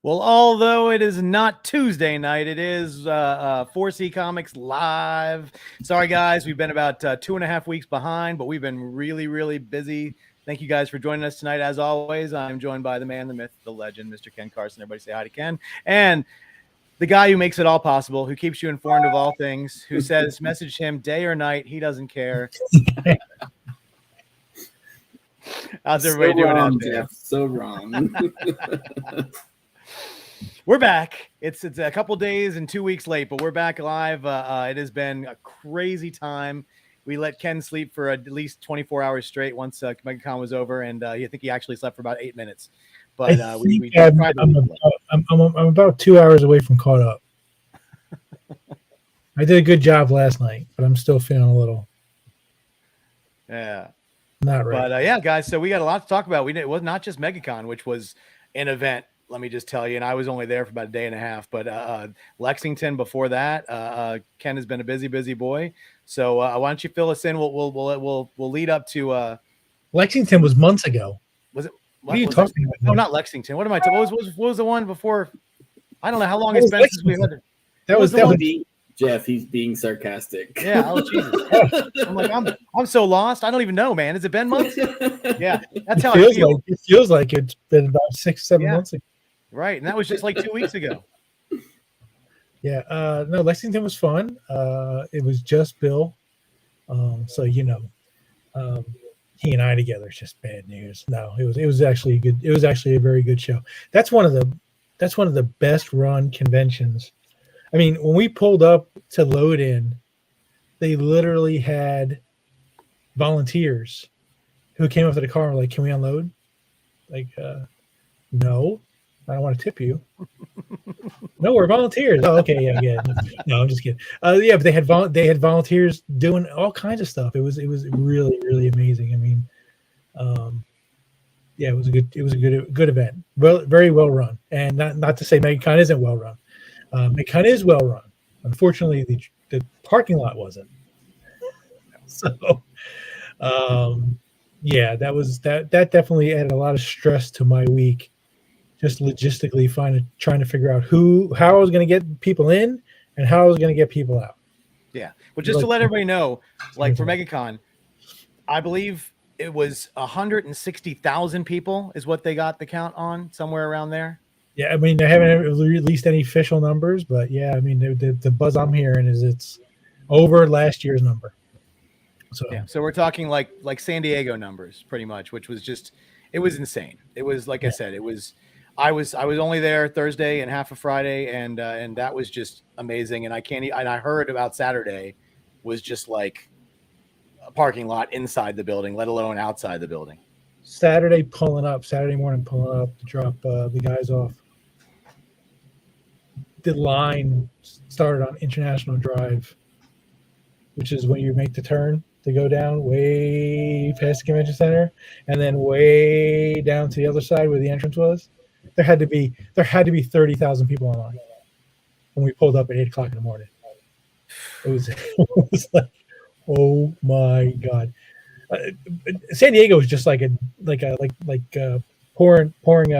Well, although it is not Tuesday night, it is 4C Comics Live. Sorry, guys, we've been about 2.5 weeks behind, but we've been really, really busy. Thank you guys for joining us tonight. As always, I'm joined by the man, the myth, the legend, Mr. Ken Carson. Everybody say hi to Ken. And the guy who makes it all possible, who keeps you informed of all things, who says message him day or night. He doesn't care. How's everybody doing out there? Jeff, so wrong. We're back. It's a couple days and 2 weeks late, but we're back live. It has been a crazy time. We let Ken sleep for at least 24 hours straight once Megacon was over, and I think he actually slept for about 8 minutes. But I'm about 2 hours away from caught up. I did a good job last night, but I'm still feeling a little. Yeah. Not right. But yeah, guys, so we got a lot to talk about. It was not just Megacon, which was an event. Let me just tell you, and I was only there for about a day and a half, but Lexington before that, Ken has been a busy boy. So why don't you fill us in? We'll lead up to Lexington was months ago. Was it? What are you talking about? No, not Lexington. What am I talking? What was the one before? I don't know how long it's been since we had it. That was the one. Jeff, he's being sarcastic. Yeah, oh Jesus. I'm like, I'm so lost. I don't even know, man. Has it been months? Yeah, that's how I feel. It feels like it's been about 6-7 months ago. Right, and that was just like 2 weeks ago. Yeah, no, Lexington was fun. It was just Bill, so he and I together is just bad news. No, it was actually good. It was actually a very good show. That's one of the best run conventions. I mean, when we pulled up to load in, they literally had volunteers who came up to the car and were like, "Can we unload?" Like, no, I don't want to tip you. No, we're volunteers. Oh, okay, yeah. No, I'm just kidding. Yeah, but they had volunteers doing all kinds of stuff. It was really, really amazing. I mean, yeah, it was a good event. Well, very well run, and not to say Megacon isn't well run. Megacon is well run. Unfortunately, the parking lot wasn't. So, yeah, that definitely added a lot of stress to my week. Just logistically trying to figure out how I was going to get people in and how I was going to get people out. Yeah, well, just to let everybody know, like for Megacon, I believe it was 160,000 people is what they got the count on, somewhere around there. Yeah, I mean, they haven't released any official numbers, but yeah, I mean, the buzz I'm hearing is it's over last year's number. So yeah, so we're talking like San Diego numbers, pretty much, which was it was insane. It was like I said, I was only there Thursday and half of Friday, and that was just amazing. And I heard about Saturday was just like a parking lot inside the building, let alone outside the building. Saturday morning pulling up to drop the guys off. The line started on International Drive, which is when you make the turn to go down way past the convention center, and then way down to the other side where the entrance was. There had to be 30,000 people online when we pulled up at 8 o'clock in the morning. It was like, oh my God. San Diego was just pouring pouring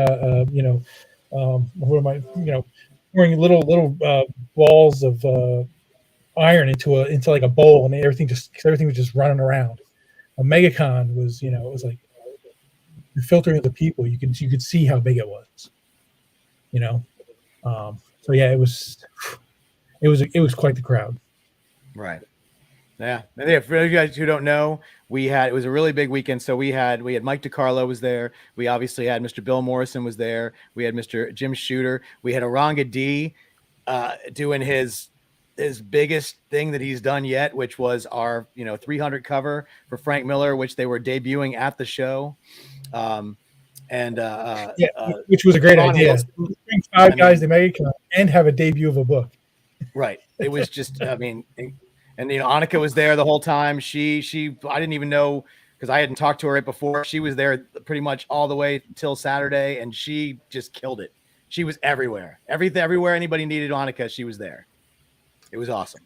little balls of iron into like a bowl, and everything was just running around. A Megacon was, it was like you're filtering the people. You could see how big it was, So yeah, it was quite the crowd. Right. Yeah. And for you guys who don't know, it was a really big weekend. So we had Mike DiCarlo was there. We obviously had Mr. Bill Morrison was there. We had Mr. Jim Shooter. We had Oranga D doing his biggest thing that he's done yet, which was our 300 cover for Frank Miller, which they were debuting at the show. Which was a great idea. Bring five guys to Megacon and have a debut of a book. Right. It was just, I mean, and Annika was there the whole time. She I didn't even know because I hadn't talked to her right before. She was there pretty much all the way till Saturday, and she just killed it. She was everywhere. Everywhere anybody needed Annika, she was there. It was awesome.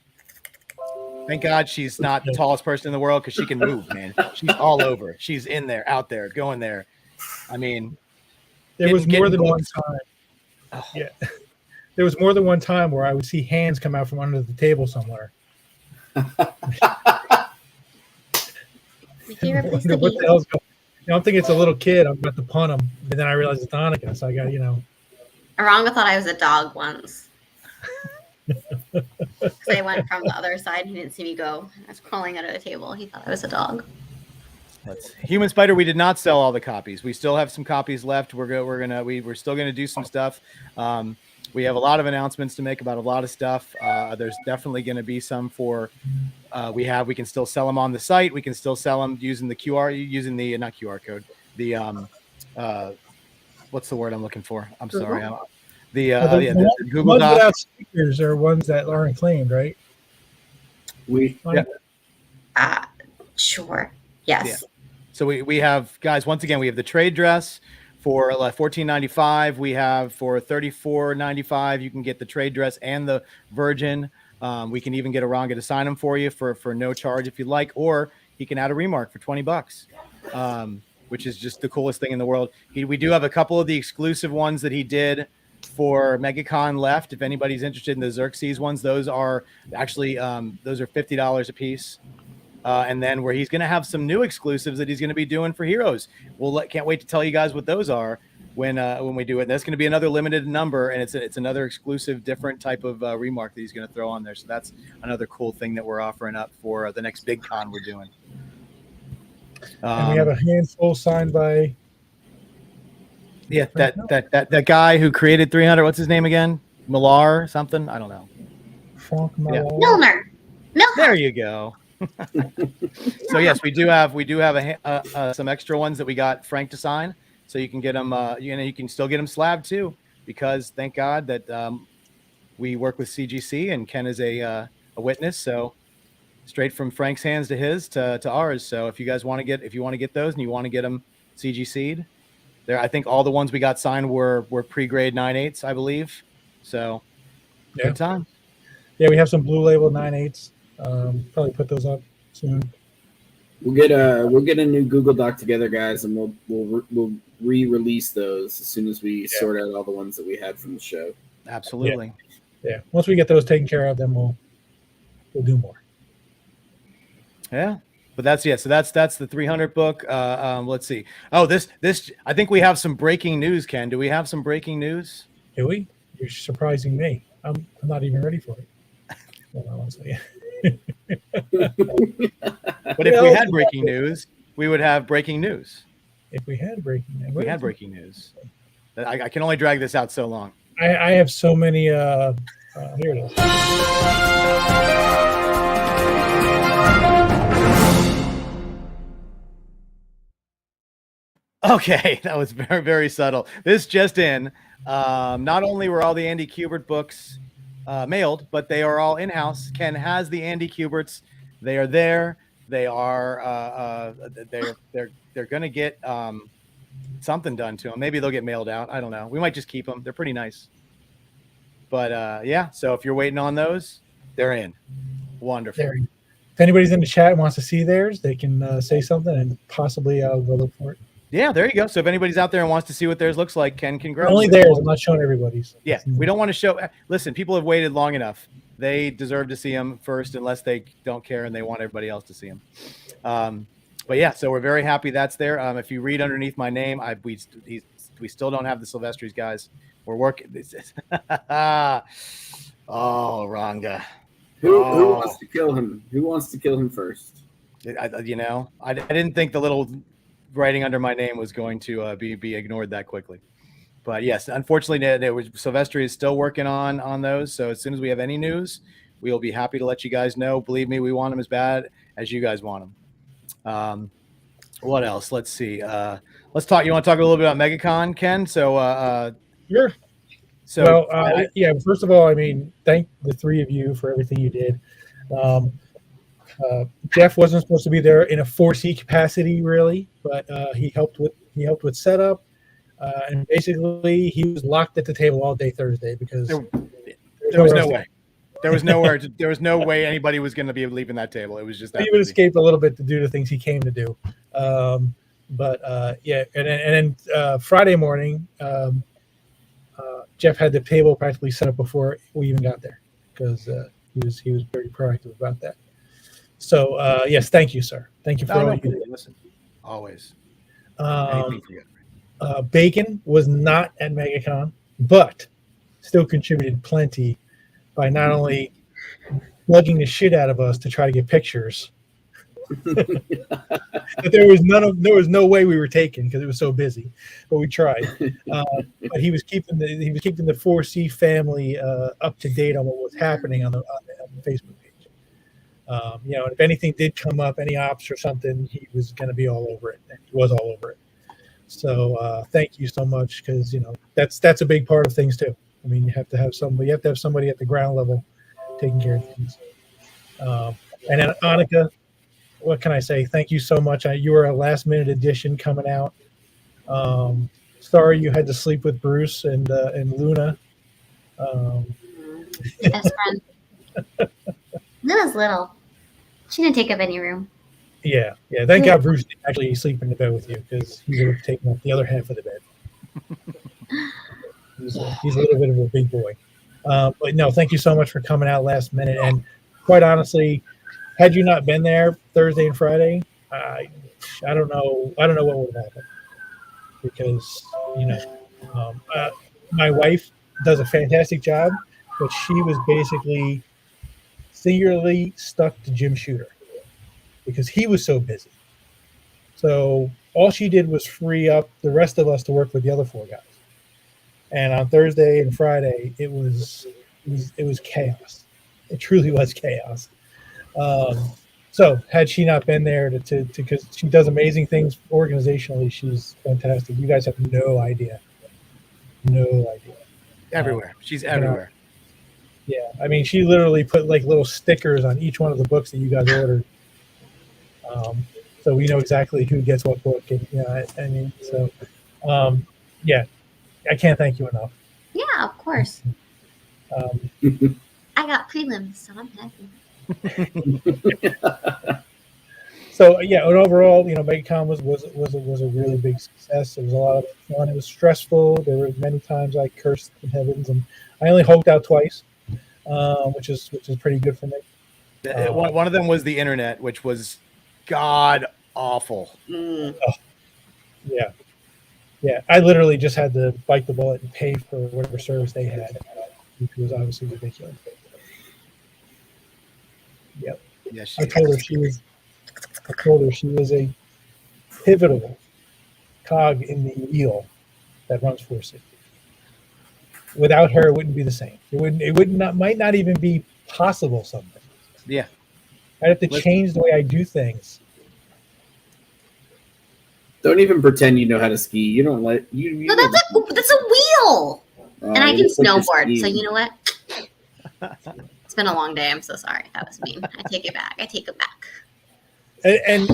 Thank God she's not the tallest person in the world because she can move, man. She's all over. She's in there, out there, going there. I mean, there was more than one time Oh, Yeah. There was more than one time where I would see hands come out from under the table somewhere. My favorite place Wonder to what be. the hell's going on. I'm thinking it's a little kid. I'm about to punt him. And then I realized it's Annika. So I got, Aranga thought I was a dog once. Because I went from the other side. He didn't see me go. I was crawling under the table. He thought I was a dog. Human Spider, we did not sell all the copies. We still have some copies left. We're still gonna do some stuff. We have a lot of announcements to make about a lot of stuff. There's definitely going to be some for we can still sell them on the site. We can still sell them using the not QR code. The what's the word I'm looking for? I'm sorry. The Google ones Doc. without stickers are ones that aren't claimed, right? Sure. Yes. Yeah. So we have, guys, once again, we have the trade dress for $14.95. We have for $34.95. You can get the trade dress and the Virgin. We can even get Aranga to sign them for you for no charge if you'd like, or he can add a remark for $20, which is just the coolest thing in the world. We do have a couple of the exclusive ones that he did for Megacon left. If anybody's interested in the Xerxes ones, those are actually those are $50 a piece. And then where he's going to have some new exclusives that he's going to be doing for Heroes. Can't wait to tell you guys what those are when we do it. And that's going to be another limited number, and it's another exclusive, different type of remark that he's going to throw on there. So that's another cool thing that we're offering up for the next big con we're doing. And we have a handful signed by. Yeah, that guy who created 300. What's his name again? Millar or something? I don't know. Frank Millar. Yeah. Milner. There you go. So yes, we do have some extra ones that we got Frank to sign, so you can get them. You can still get them slabbed too, because thank God that we work with CGC and Ken is a witness. So straight from Frank's hands to his to ours. So if you guys want to get those and you want to get them CGC'd, there I think all the ones we got signed were pre-grade 9/8s, I believe. So good time. Yeah, we have some blue label 9/8s. Probably put those up soon. We'll get a new Google Doc together, guys, and we'll re-release those as soon as we sort out all the ones that we had from the show. Absolutely. Yeah. Once we get those taken care of, then we'll do more. Yeah. But that's So that's the 300 book. Let's see. Oh, this I think we have some breaking news. Ken, do we have some breaking news? Do we? You're surprising me. I'm not even ready for it. Hold on one second. But if we had breaking news, we would have breaking news. If we had breaking news, I can only drag this out so long. I have so many. Here it is. Okay, that was very, very subtle. This just in. Not only were all the Andy Kubert books mailed, but they are all in-house. Ken has the Andy Kuberts. They are there. They are they're going to get something done to them. Maybe they'll get mailed out. I don't know. We might just keep them. They're pretty nice. But yeah, so if you're waiting on those, they're in. Wonderful. If anybody's in the chat and wants to see theirs, they can say something and possibly I'll go look for it. Yeah, there you go. So if anybody's out there and wants to see what theirs looks like, Ken can grab only theirs. I'm not showing everybody's. Yeah, we don't want to show. Listen, people have waited long enough. They deserve to see them first, unless they don't care and they want everybody else to see them. But yeah, so we're very happy that's there. If you read underneath my name, we still don't have the Silvestris guys. We're working. Oh, Ranga. Who wants to kill him? Who wants to kill him first? I didn't think the little writing under my name was going to be ignored that quickly. But yes, unfortunately, Silvestri is still working on those. So as soon as we have any news, we will be happy to let you guys know. Believe me, we want them as bad as you guys want them. What else? Let's see. Let's talk. You want to talk a little bit about Megacon, Ken? So sure. So yeah. First of all, I mean, thank the three of you for everything you did. Jeff wasn't supposed to be there in a 4C capacity, really, but he helped with setup, and basically he was locked at the table all day Thursday because there was no way. There was no way anybody was going to be leaving that table. It was just that he would escape a little bit to do the things he came to do. But yeah, and then Friday morning, Jeff had the table practically set up before we even got there because he was very proactive about that. So yes, thank you, sir. Thank you for all you did. Listen, always. Um, Anything for you. Bacon was not at MegaCon, but still contributed plenty by not only bugging the shit out of us to try to get pictures. But there was no way we were taken because it was so busy, but we tried. But he was keeping the 4C family up to date on what was happening on the Facebook page. And if anything did come up, any ops or something, he was going to be all over it. And he was all over it. So thank you so much because that's a big part of things too. I mean, you have to have somebody at the ground level taking care of things. And then Annika, what can I say? Thank you so much. You were a last minute addition coming out. Sorry you had to sleep with Bruce and Luna. Best friend. Luna's little. She didn't take up any room. Yeah. Thank God Bruce didn't actually sleep in the bed with you because he would have taken up the other half of the bed. He's a little bit of a big boy. But no, thank you so much for coming out last minute. And quite honestly, had you not been there Thursday and Friday, I don't know what would have happened because my wife does a fantastic job, but she was basically singularly stuck to Jim Shooter because he was so busy. So all she did was free up the rest of us to work with the other four guys. And on Thursday and Friday, it was chaos. It truly was chaos. So had she not been there to because she does amazing things organizationally, she's fantastic. You guys have no idea. Everywhere. She's everywhere. Yeah. I mean, she literally put like little stickers on each one of the books that you guys ordered. So we know exactly who gets what book. And yeah, I can't thank you enough. Yeah, of course. I got prelims, so I'm happy. So yeah, and overall, Megacon was a really big success. It was a lot of fun. It was stressful. There were many times I cursed the heavens, and I only hulked out twice, which is pretty good for me. One of them was the internet, which was god awful. Yeah. I literally just had to bite the bullet and pay for whatever service they had, which was obviously ridiculous. Yep. Yeah, I told her she was a pivotal cog in the wheel that runs 4C. Without her, it wouldn't be the same. Might not even be possible something. Yeah. I'd have to change the way I do things. Don't even pretend you know how to ski. You don't let you. No, that's a wheel, and I can snowboard. So you know what? It's been a long day. I'm so sorry. That was mean. I take it back. And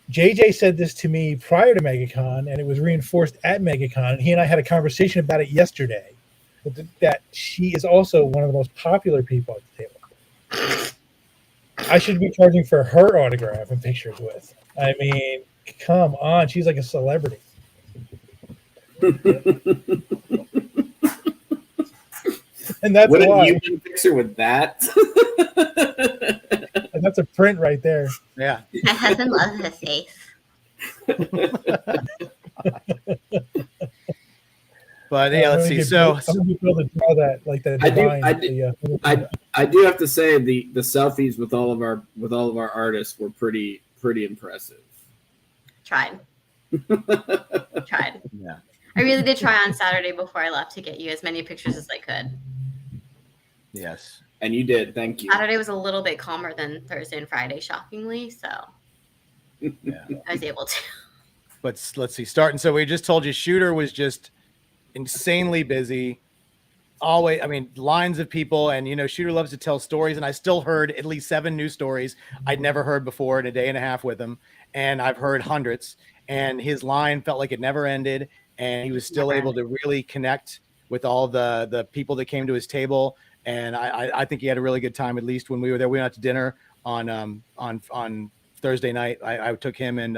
JJ said this to me prior to MegaCon, and it was reinforced at MegaCon. And he and I had a conversation about it yesterday. That she is also one of the most popular people at the table. I should be charging for her autograph and pictures with. I mean, come on, she's like a celebrity. And that's Wouldn't why. you get a picture with that? And that's a print right there. Yeah. My husband loves his face. But yeah, let's see. I'm gonna be able to draw that like that. I do have to say the selfies with all of our artists were pretty impressive. Tried. Yeah. I really did try on Saturday before I left to get you as many pictures as I could. Yes. And you did. Thank you. Saturday was a little bit calmer than Thursday and Friday, shockingly. So Yeah. I was able to. But let's see. Starting. So we just told you Shooter was just insanely busy. Always, I mean, lines of people, and Shooter loves to tell stories, and I still heard at least 7 new stories I'd never heard before in a day and a half with him, and I've heard hundreds, and his line felt like it never ended, and he was still able to really connect with all the people that came to his table, and I think he had a really good time. At least when we were there, we went out to dinner on Thursday night. I took him and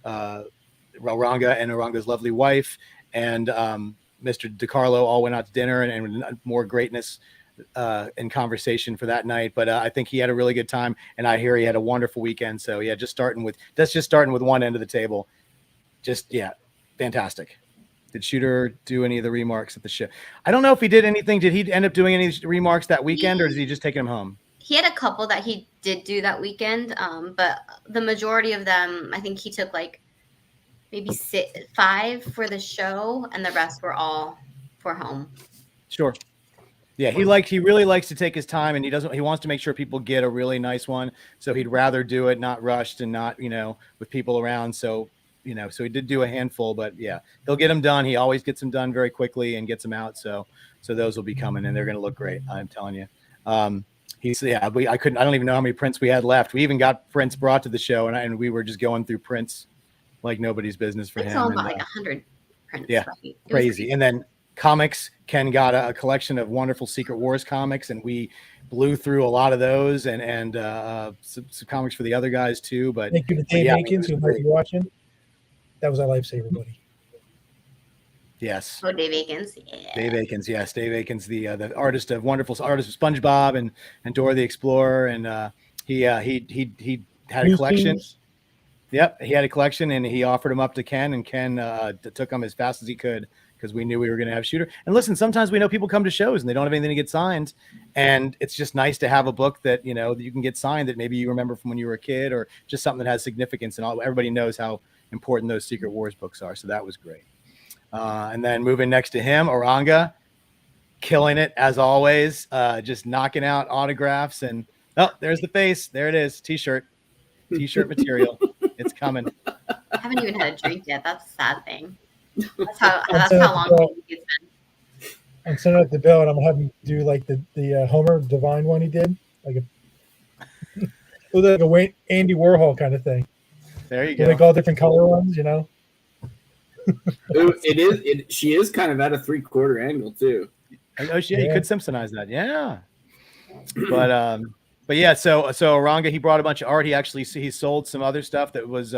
Oranga and Oranga's lovely wife, and Mr. DiCarlo all went out to dinner and more greatness in conversation for that night. But I think he had a really good time, and I hear he had a wonderful weekend. So yeah, just starting with one end of the table. Fantastic. Did Shooter do any of the remarks at the show? I don't know if he did anything. Did he end up doing any remarks that weekend, or did he just take him home? He had a couple that he did do that weekend, but the majority of them, I think he took like maybe 5 for the show, and the rest were all for home. Sure. Yeah, he really likes to take his time, and he wants to make sure people get a really nice one. So he'd rather do it not rushed and not, with people around. So, so he did do a handful, but yeah, he'll get them done. He always gets them done very quickly and gets them out. So those will be coming, and they're going to look great. I'm telling you. I don't even know how many prints we had left. We even got prints brought to the show, and we were just going through prints like nobody's business for him. It's all about like 100 prints. Yeah, right? Crazy. And then comics, Ken got a collection of wonderful Secret Wars comics, and we blew through a lot of those, and some comics for the other guys too. But thank you to Dave Akins, who might be watching. That was our lifesaver, buddy. Yes. Oh, Dave Akins. Yeah. Dave Akins, yes. Dave Akins, the wonderful artist of SpongeBob and Dora the Explorer, and he had a collection. Yep, he had a collection, and he offered them up to Ken, and Ken took them as fast as he could because we knew we were going to have Shooter. And listen, sometimes we know people come to shows and they don't have anything to get signed, and it's just nice to have a book that that you can get signed that maybe you remember from when you were a kid, or just something that has significance. And everybody knows how important those Secret Wars books are, so that was great. And then moving next to him, Oranga, killing it as always, just knocking out autographs. And there's the face. There it is. T-shirt material. It's coming. I haven't even had a drink yet. That's a sad thing. That's how long it's been. I'm sending out the bill, and I'm gonna have him do like the Homer Divine one he did, like a Andy Warhol kind of thing. There you go. Like all different color ones, She is kind of at a 3/4 angle too. Oh, you could Simpsonize that, yeah. But yeah, so Oranga, he brought a bunch of art. He sold some other stuff that was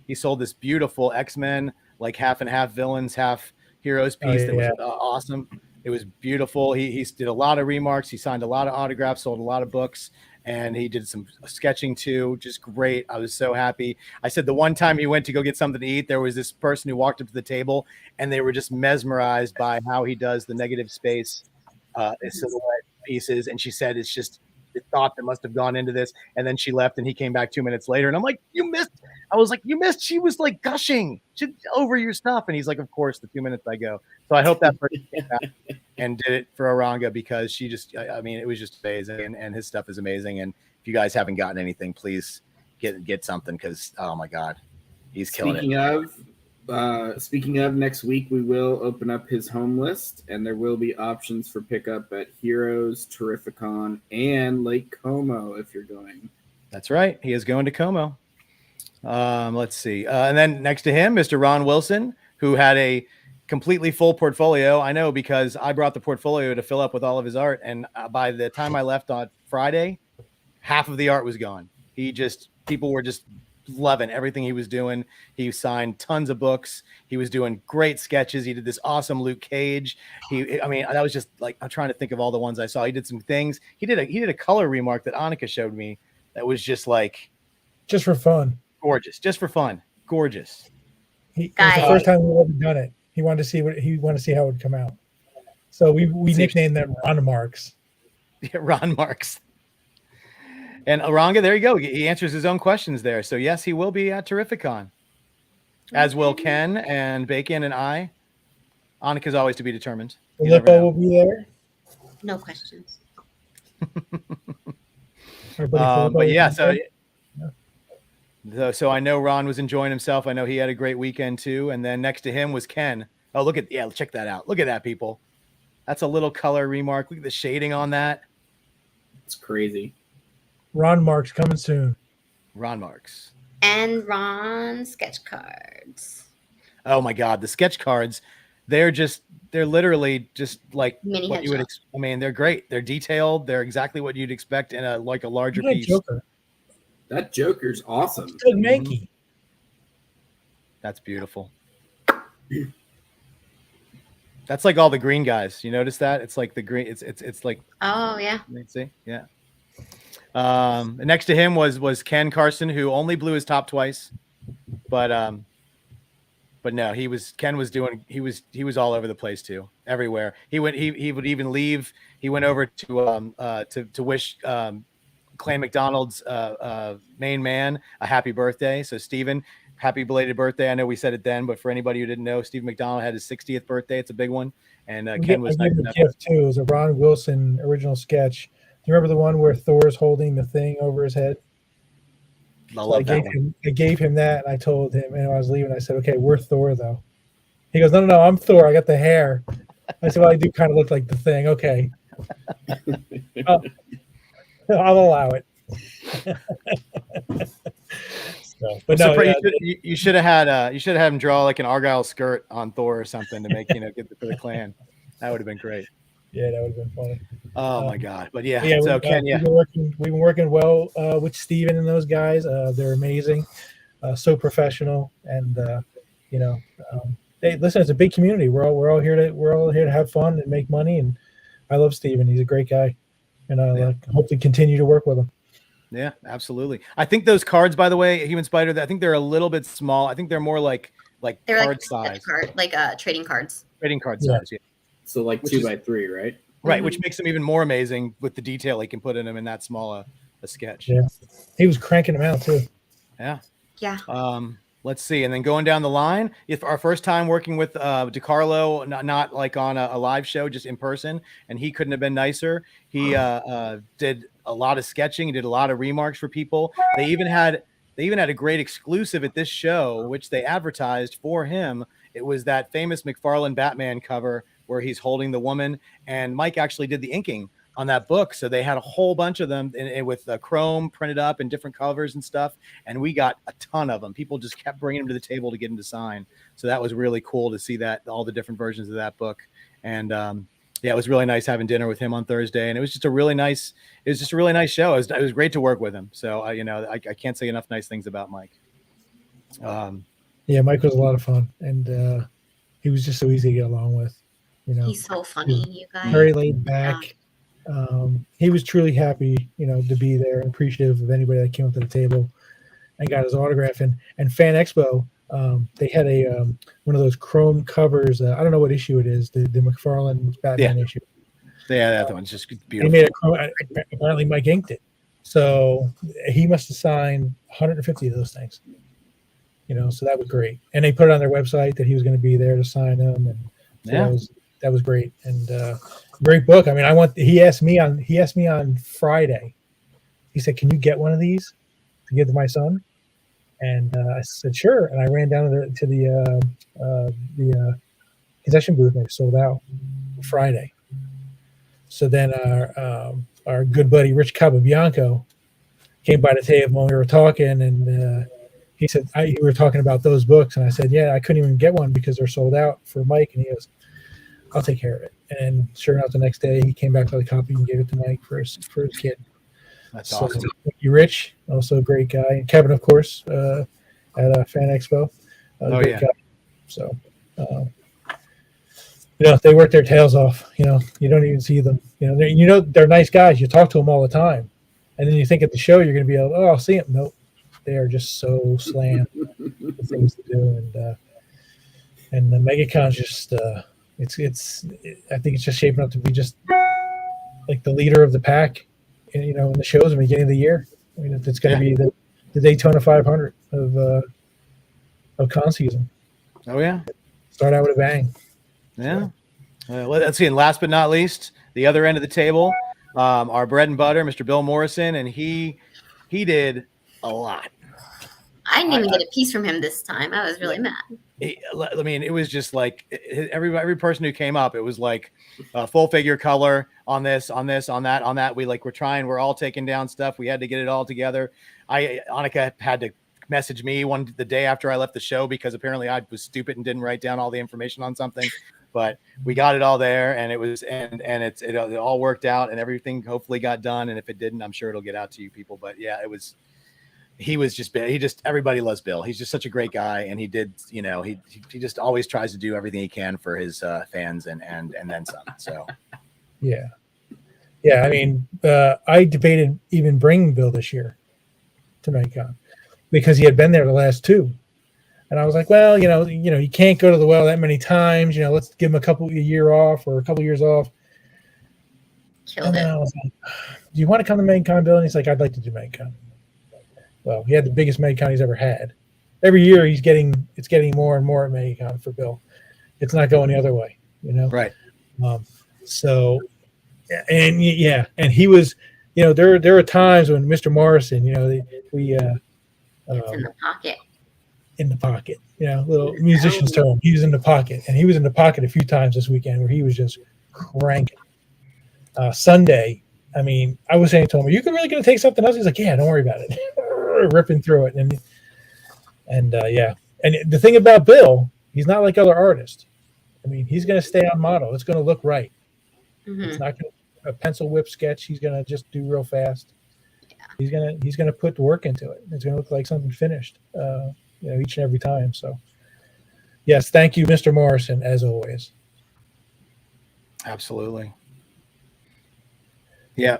he sold this beautiful X-Men, like half and half villains, half heroes piece that was awesome. It was beautiful. He did a lot of remarks. He signed a lot of autographs, sold a lot of books, and he did some sketching too. Just great. I was so happy. I said the one time he went to go get something to eat, there was this person who walked up to the table, and they were just mesmerized by how he does the negative space silhouette pieces. And she said it's just the thought that must have gone into this. And then she left, and he came back 2 minutes later, and I'm like, you missed. I was like, you missed. She was like gushing over your stuff, and he's like, of course, the 2 minutes I go. So I hope that person came back and did it for Oranga, because she just, it was just amazing, and his stuff is amazing. And if you guys haven't gotten anything, please get something, because oh my God, he's killing it. Speaking of, next week we will open up his home list, and there will be options for pickup at Heroes, Terrificon, and Lake Como if you're going. That's right. He is going to Como. Let's see. And then next to him, Mr. Ron Wilson, who had a completely full portfolio. I know, because I brought the portfolio to fill up with all of his art. And by the time I left on Friday, half of the art was gone. People were just loving everything he was doing. He signed tons of books. He was doing great sketches. He did this awesome Luke Cage. That was just like, I'm trying to think of all the ones I saw. He did some things. He did a color remark that Annika showed me that was just like, just for fun, gorgeous, just for fun, gorgeous. It was the first time we ever done it. He wanted to see how it would come out. So we nicknamed them Ron Marks. Yeah, Ron Marks. And Oranga, there you go. He answers his own questions there. So yes, he will be at Terrificon, as will Ken and Bacon and I. Annika's always to be determined. Filippo will be there. No questions. But yeah, so I know Ron was enjoying himself. I know he had a great weekend too. And then next to him was Ken. Oh, check that out. Look at that, people. That's a little color remark. Look at the shading on that. It's crazy. Ron Marks coming soon. Ron Marks. And Ron sketch cards. Oh my God, the sketch cards. They're literally just like mini what you would. They're great. They're detailed. They're exactly what you'd expect in a larger piece. Joker. That Joker's awesome. It's like Mankey. That's beautiful. That's like all the green guys. You notice that? It's like the green. It's like. Oh yeah. Let's see. Yeah. Next to him was Ken Carson, who only blew his top twice, but no, Ken was doing he was all over the place too, everywhere. He would even leave. He went over to wish Clay McDonald's main man a happy birthday. So Stephen, happy belated birthday. I know we said it then, but for anybody who didn't know, Stephen McDonald had his 60th birthday. It's a big one, and Ken was I nice gave him enough. a gift too. It was a Ron Wilson original sketch. Do you remember the one where Thor's holding the thing over his head? I love that one. I gave him that, and I told him, and I was leaving, I said, "Okay, we're Thor, though." He goes, "No, I'm Thor. I got the hair." I said, "Well, I do kind of look like the thing." Okay, I'll allow it. So, but no, yeah, you should have had him draw like an Argyle skirt on Thor or something to make get for the clan. That would have been great. Yeah, that would have been funny. Oh my god! But yeah, so Ken, we've been working well with Steven and those guys. They're amazing, so professional, and hey, listen, it's a big community. We're all here to have fun and make money. And I love Steven. He's a great guy, and I hope to continue to work with him. Yeah, absolutely. I think those cards, by the way, Human Spider, I think they're a little bit small. I think they're more like they're card size, trading cards. Trading card size, yeah. So like 2x3, right? Right, which makes them even more amazing with the detail he can put in them in that small a sketch. Yeah, he was cranking them out too. Yeah. Yeah. Let's see, and then going down the line, if our first time working with DiCarlo, not like on a live show, just in person, and he couldn't have been nicer. He did a lot of sketching. He did a lot of remarks for people. They even had a great exclusive at this show, which they advertised for him. It was that famous McFarlane Batman cover where he's holding the woman, and Mike actually did the inking on that book. So they had a whole bunch of them with chrome printed up in different covers and stuff. And we got a ton of them. People just kept bringing them to the table to get them to sign. So that was really cool to see that, all the different versions of that book. And yeah, it was really nice having dinner with him on Thursday. And it was just a really nice show. It was great to work with him. So, I can't say enough nice things about Mike. Yeah, Mike was a lot of fun, and he was just so easy to get along with. He's so funny, you guys. Very laid back. He was truly happy, to be there and appreciative of anybody that came up to the table and got his autograph. And Fan Expo, they had one of those chrome covers. I don't know what issue it is, the McFarlane Batman issue. Yeah, that one's just beautiful. They made it. Apparently, Mike inked it, so he must have signed 150 of those things. So that was great. And they put it on their website that he was going to be there to sign them, and so that was great. And great book. I mean, he asked me on Friday. He said, "Can you get one of these to give to my son?" And I said, "Sure." And I ran down to the concession booth, and they sold out Friday. So then our good buddy Rich Cababianco came by the table when we were talking, and he said, we were talking about those books, and I said, "Yeah, I couldn't even get one because they're sold out for Mike." And he goes, "I'll take care of it." And sure enough, the next day he came back with a copy and gave it to Mike for his kid. That's awesome. Thank you, Rich, also a great guy, and Kevin, of course, at Fan Expo. Guy. So, they work their tails off. You don't even see them. They're nice guys. You talk to them all the time, and then you think at the show you're going to be able, I'll see them. Nope, they are just so slammed with things to do, and the Megacon's just. I think it's just shaping up to be just like the leader of the pack, in the shows at the beginning of the year. I mean, it's going to be the Daytona 500 of con season. Oh yeah, start out with a bang. Yeah. Let's see. And last but not least, the other end of the table, our bread and butter, Mr. Bill Morrison, and he did a lot. I didn't even get a piece from him this time. I was really mad. It was just like every person who came up, it was like full figure color on this, on that. We're all taking down stuff. We had to get it all together. Annika had to message me the day after I left the show because apparently I was stupid and didn't write down all the information on something. But we got it all there, and it all worked out, and everything hopefully got done. And if it didn't, I'm sure it'll get out to you people. But yeah, it was he was just everybody loves Bill. He's just such a great guy, and he did, he just always tries to do everything he can for his fans and then some. So yeah. I mean, I debated even bringing Bill this year to Megacon because he had been there the last two, and I was like, well, you can't go to the well that many times. Let's give him a year off or a couple years off. Killed and it. then I was like, do you want to come to Megacon, Bill? And he's like, I'd like to do Megacon. Well, he had the biggest Megacon he's ever had. Every year it's getting more and more at Megacon for Bill. It's not going the other way, right. So, and and he was, there are times when Mr. Morrison, we It's in the pocket. in the pocket, little musician's term. He was in the pocket, and he was in the pocket a few times this weekend where he was just cranking. Sunday, I mean, I was saying to him, "Are you really going to take something else?" He's like, "Yeah, don't worry about it." Ripping through it, and And the thing about Bill, he's not like other artists. I mean, he's going to stay on model. It's going to look right. Mm-hmm. It's not going to a pencil whip sketch. He's going to just do real fast. Yeah. He's going to put the work into it. It's going to look like something finished, each and every time. So, yes, thank you, Mr. Morrison, as always. Absolutely. Yeah.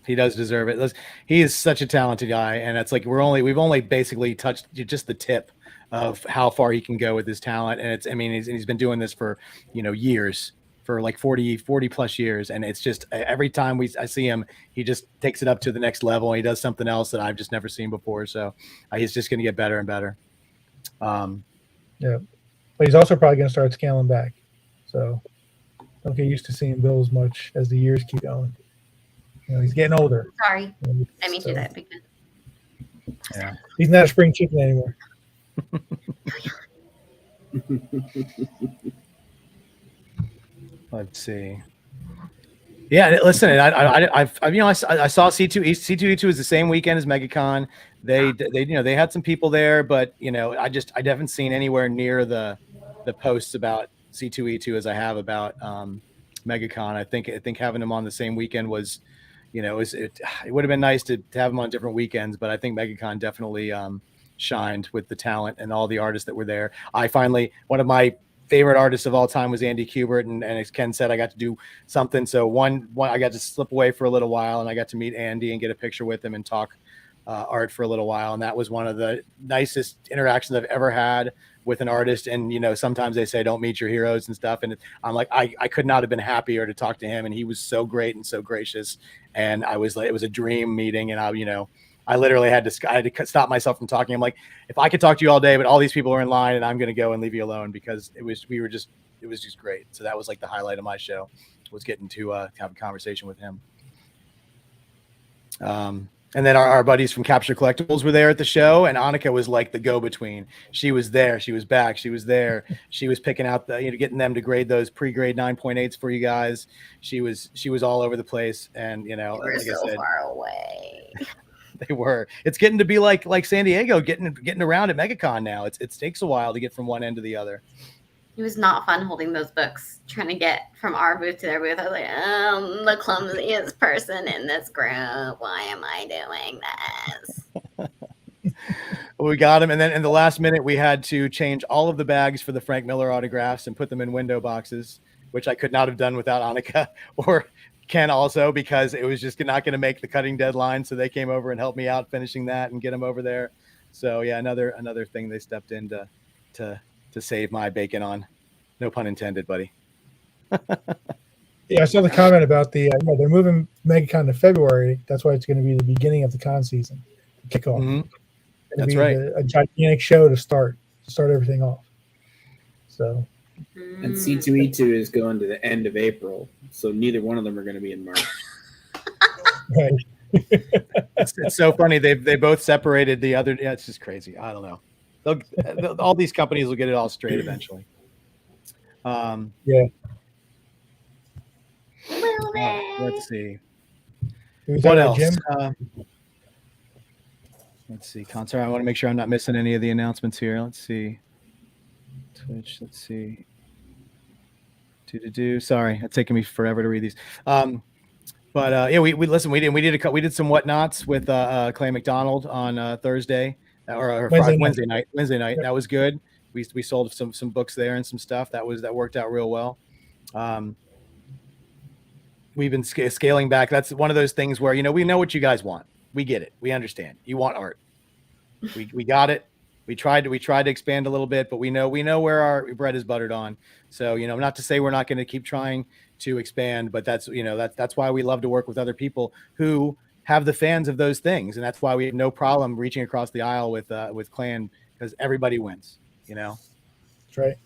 He does deserve it. He is such a talented guy, and it's like we've only basically touched just the tip of how far he can go with his talent. And he's been doing this for years, for like 40 plus years, and it's just every time I see him, he just takes it up to the next level, and he does something else that I've just never seen before. So he's just going to get better and better. Yeah, but he's also probably going to start scaling back. So don't get used to seeing Bill as much as the years keep going. He's getting older. Sorry, I mean, do that because he's not a spring chicken anymore. Let's see. Yeah, listen. I saw C2E2 is the same weekend as Megacon. They had some people there, but I haven't seen anywhere near the posts about C2E2 as I have about Megacon. I think having them on the same weekend was. It would have been nice to have them on different weekends, but I think Megacon definitely shined with the talent and all the artists that were there. One of my favorite artists of all time was Andy Kubert, and as Ken said, I got to do something. So one I got to slip away for a little while, and I got to meet Andy and get a picture with him and talk art for a little while, and that was one of the nicest interactions I've ever had with an artist. And sometimes they say don't meet your heroes and stuff, and I'm like, I could not have been happier to talk to him, and he was so great and so gracious, and I was like, it was a dream meeting, and I literally had to stop myself from talking. I'm like, if I could talk to you all day, but all these people are in line, and I'm going to go and leave you alone, because it was just great. So that was like the highlight of my show, was getting to have a conversation with him. And then our buddies from Capture Collectibles were there at the show, and Annika was like the go-between. She was there, she was back, she was there. She was picking out getting them to grade those pre-grade 9.8s for you guys. She was all over the place, and they were like so I said, far away. They were. It's getting to be like San Diego, getting around at Megacon now. It takes a while to get from one end to the other. It was not fun holding those books, trying to get from our booth to their booth. I was like, the clumsiest person in this group. Why am I doing this? We got him, and then in the last minute, we had to change all of the bags for the Frank Miller autographs and put them in window boxes, which I could not have done without Annika or Ken also, because it was just not going to make the cutting deadline. So they came over and helped me out finishing that and get them over there. So yeah, another thing they stepped in to save my bacon on. No pun intended, buddy. Yeah, I saw the comment about they're moving Megacon to February. That's why it's going to be the beginning of the con season, kickoff. Mm-hmm. That's right. A gigantic show to start everything off. So. And C2E2 is going to the end of April, so neither one of them are going to be in March. Right. It's so funny. They both separated the other. Yeah, it's just crazy. I don't know. All these companies will get it all straight eventually. Yeah. Let's see. What else? Let's see. Concert. I want to make sure I'm not missing any of the announcements here. Let's see. Twitch. Let's see. Sorry, it's taking me forever to read these. But yeah, we listen. We did some whatnots with Clay McDonald on Thursday or Wednesday night. Wednesday night. Yep. That was good. We sold some books there and some stuff that worked out real well. We've been scaling back. That's one of those things where we know what you guys want. We get it. We understand. You want art. We got it. We tried to expand a little bit, but we know where our bread is buttered on. So not to say we're not going to keep trying to expand, but that's why we love to work with other people who have the fans of those things, and that's why we have no problem reaching across the aisle with Clan, because everybody wins. That's right.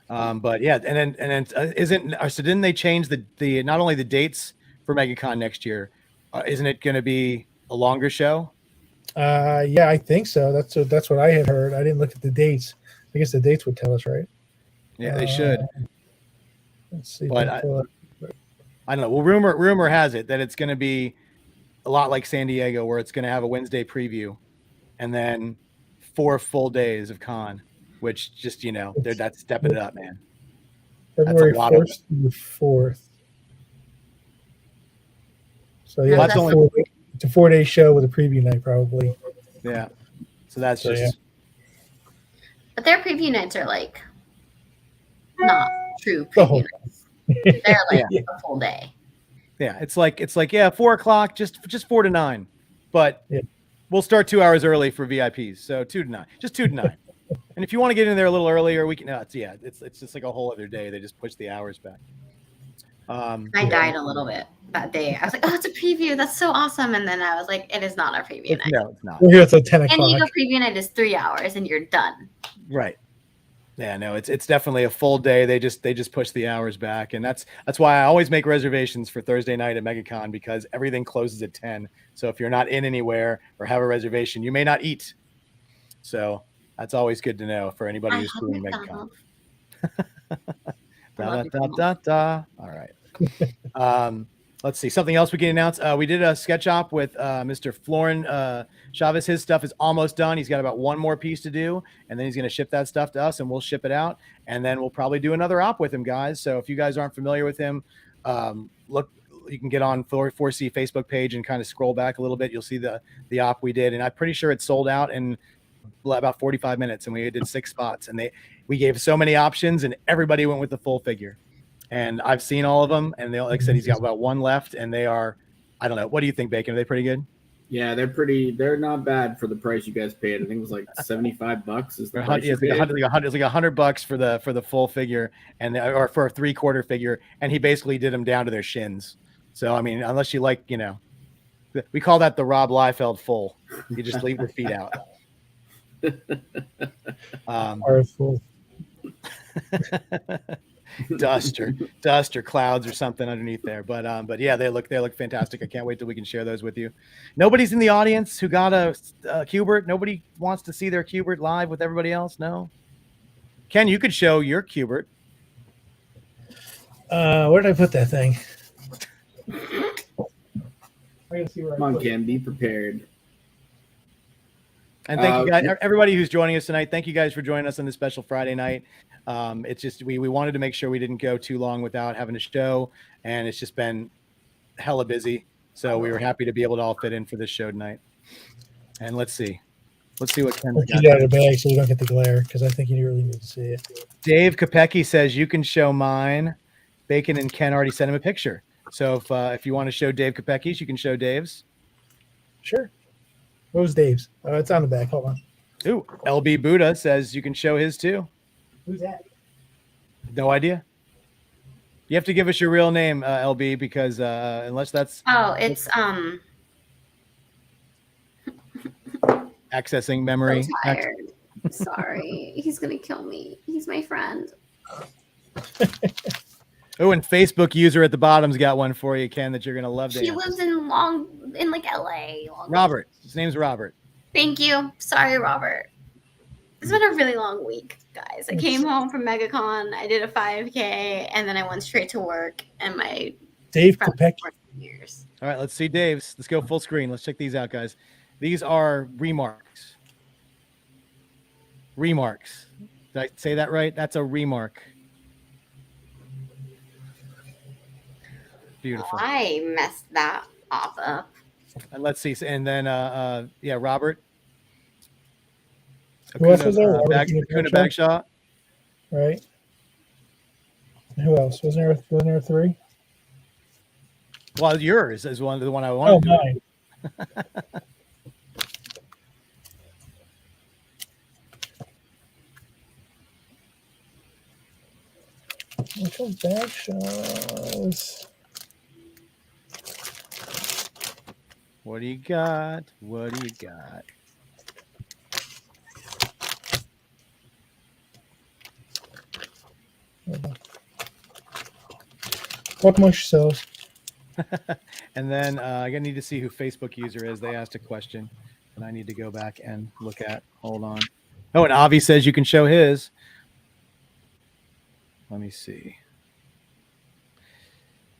But yeah, and then so didn't they change the not only the dates for Megacon next year? Isn't it going to be a longer show? Yeah, I think so. That's what I had heard. I didn't look at the dates. I guess the dates would tell us, right? Yeah, they should. Let's see. But I don't know. Well, rumor has it that it's going to be a lot like San Diego, where it's going to have a Wednesday preview, and then 4 full days of con, which just that's stepping it up, man. February 1st to the 4th. So yeah, that's only it's a 4-day show with a preview night, probably. Yeah. So that's just. But their preview nights are like not true preview nights. They're like a full day. Yeah, it's like 4 o'clock, just 4 to 9, but we'll start 2 hours early for VIPs. So 2 to 9, just 2 to 9. And if you want to get in there a little earlier, we can. It's just like a whole other day. They just push the hours back. I died a little bit that day. I was like, "Oh, it's a preview. That's so awesome!" And then I was like, "It is not our preview night. No, it's not. We're here until 10 o'clock. And your preview night is 3 hours, and you're done." Right. Yeah, no, it's definitely a full day. They just push the hours back, and that's why I always make reservations for Thursday night at Megacon, because everything closes at 10. So if you're not in anywhere or have a reservation, you may not eat. So that's always good to know for anybody who's doing Megacon. All right. Let's see. Something else we can announce. We did a sketch op with Mr. Florin Chavez. His stuff is almost done. He's got about one more piece to do, and then he's going to ship that stuff to us, and we'll ship it out. And then we'll probably do another op with him, guys. So if you guys aren't familiar with him, look, you can get on 4C Facebook page and kind of scroll back a little bit. You'll see the op we did, and I'm pretty sure it's sold out in about 45 minutes, and we did 6 spots, and we gave so many options, and everybody went with the full figure. And I've seen all of them, and like I said, he's got about one left, and they are, I don't know. What do you think, Bacon? Are they pretty good? Yeah, they're not bad for the price you guys paid. I think it was like $75 is the price. It's like $100 for the full figure, or for a 3/4 figure, and he basically did them down to their shins. So I mean, unless you like, we call that the Rob Liefeld full. You just leave your feet out. Full. dust or clouds or something underneath there, but yeah, they look fantastic. I can't wait till we can share those with you. Nobody's in the audience who got a Q*bert. Nobody wants to see their Q*bert live with everybody else. No, Ken, you could show your Q*bert. Where did I put that thing? Come on, Ken, be prepared. And thank you guys, everybody who's joining us tonight. Thank you guys for joining us on this special Friday night. It's just we wanted to make sure we didn't go too long without having a show, and it's just been hella busy. So we were happy to be able to all fit in for this show tonight. And let's see what Ken's got. Get it out of the bag so you don't get the glare, because I think you really need to see it. Dave Kopecki says you can show mine. Bacon and Ken already sent him a picture. So if you want to show Dave Kopecki's, you can show Dave's. Sure. What was Dave's? Oh, it's on the back. Hold on. Ooh, LB Buddha says you can show his too. Who's that? No idea. You have to give us your real name, LB, because unless that's it's accessing memory. So tired. Sorry, he's gonna kill me. He's my friend. Oh, and Facebook user at the bottom's got one for you, Ken, that you're gonna love. He lives in like LA. Robert. His name's Robert. Thank you. Sorry, Robert. It's been a really long week, guys. I came home from Megacon. I did a 5K, and then I went straight to work. And my Dave Kopecki. Years. All right, let's see Dave's. Let's go full screen. Let's check these out, guys. These are remarks. Remarks. Did I say that right? That's a remark. Beautiful. I messed that off up. And let's see. And then, yeah, Robert. Who else was there? Robert Acuna Bagshaw. Right. Who else? Wasn't there three? Well, yours is the one I Oh, wanted. mine. Which one's Bagshaws? What do you got? What do you got? What mush sells? And then I need to see who Facebook user is. They asked a question, and I need to go back and look at. Hold on. Oh, and Avi says you can show his. Let me see.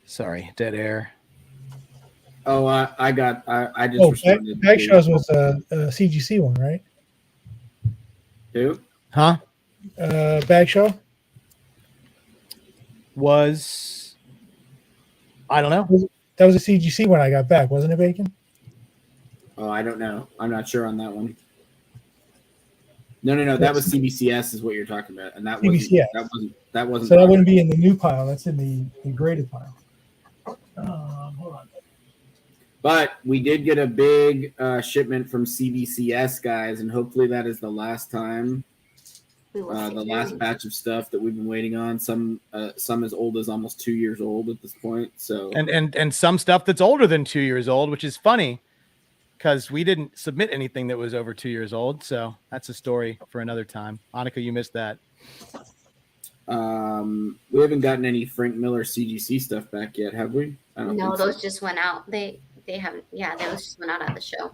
Sorry, dead air. Oh, I just responded. Bagshaw's was a CGC one, right? Who? Huh? Bagshaw Was I don't know. That was a CGC one I got back, wasn't it, Bacon? Oh, I don't know. I'm not sure on that one. No. That was CBCS, is what you're talking about, and that CBCS. wasn't. So that wouldn't be in the new pile. That's in the graded pile. Hold on. But we did get a big shipment from CBCS, guys, and hopefully that is the last time. The last batch of stuff that we've been waiting on. Some as old as almost 2 years old at this point. So and some stuff that's older than 2 years old, which is funny because we didn't submit anything that was over 2 years old. So that's a story for another time. Annika, you missed that. We haven't gotten any Frank Miller CGC stuff back yet, have we? I don't No, think those just went out. They haven't. Yeah, those just went out at the show.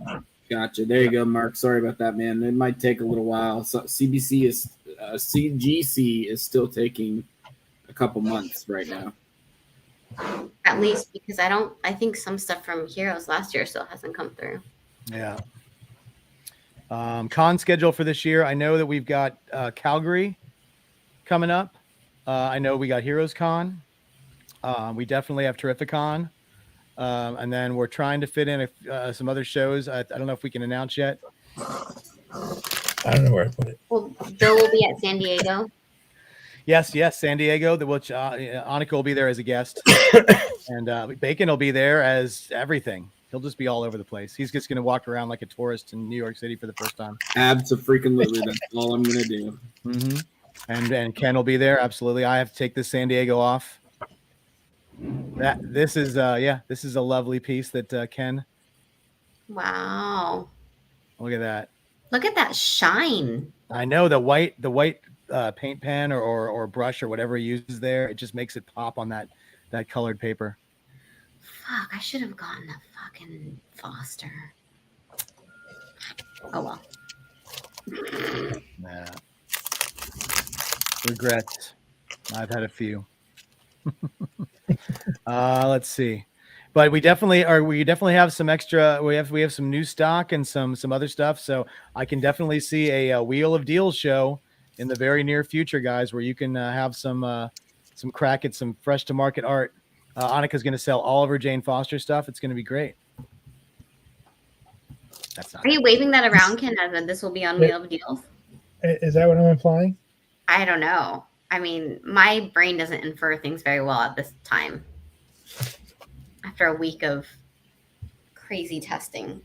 Gotcha. There you go, Mark. Sorry about that, man. It might take a little while. So CGC is still taking a couple months right now. At least because I think some stuff from Heroes last year still hasn't come through. Yeah. Con schedule for this year. I know that we've got Calgary coming up. I know we got Heroes Con. We definitely have Terrificon. And then we're trying to fit in some other shows. I don't know if we can announce yet. I don't know where I put it. Well, Bill will be at San Diego. Yes, San Diego. Which Annika will be there as a guest, and Bacon will be there as everything. He'll just be all over the place. He's just going to walk around like a tourist in New York City for the first time. Abso-freaking-lutely. That's all I'm going to do. Mm-hmm. And Ken will be there. Absolutely. I have to take this San Diego off. This is a lovely piece that Ken. Wow. Look at that. Look at that shine. I know the white paint pen or brush or whatever he uses there. It just makes it pop on that colored paper. Fuck, I should have gotten a fucking Foster. Oh well. Nah. Regrets. I've had a few. Let's see, but we definitely have some extra. We have some new stock and some other stuff. So I can definitely see a Wheel of Deals show in the very near future, guys, where you can have some crack at some fresh to market art. Annika's going to sell all of her Jane Foster stuff. It's going to be great. Are you waving that around, Ken? As in this will be on Wheel of Deals? Is that what I'm implying? I don't know. I mean, my brain doesn't infer things very well at this time. After a week of crazy testing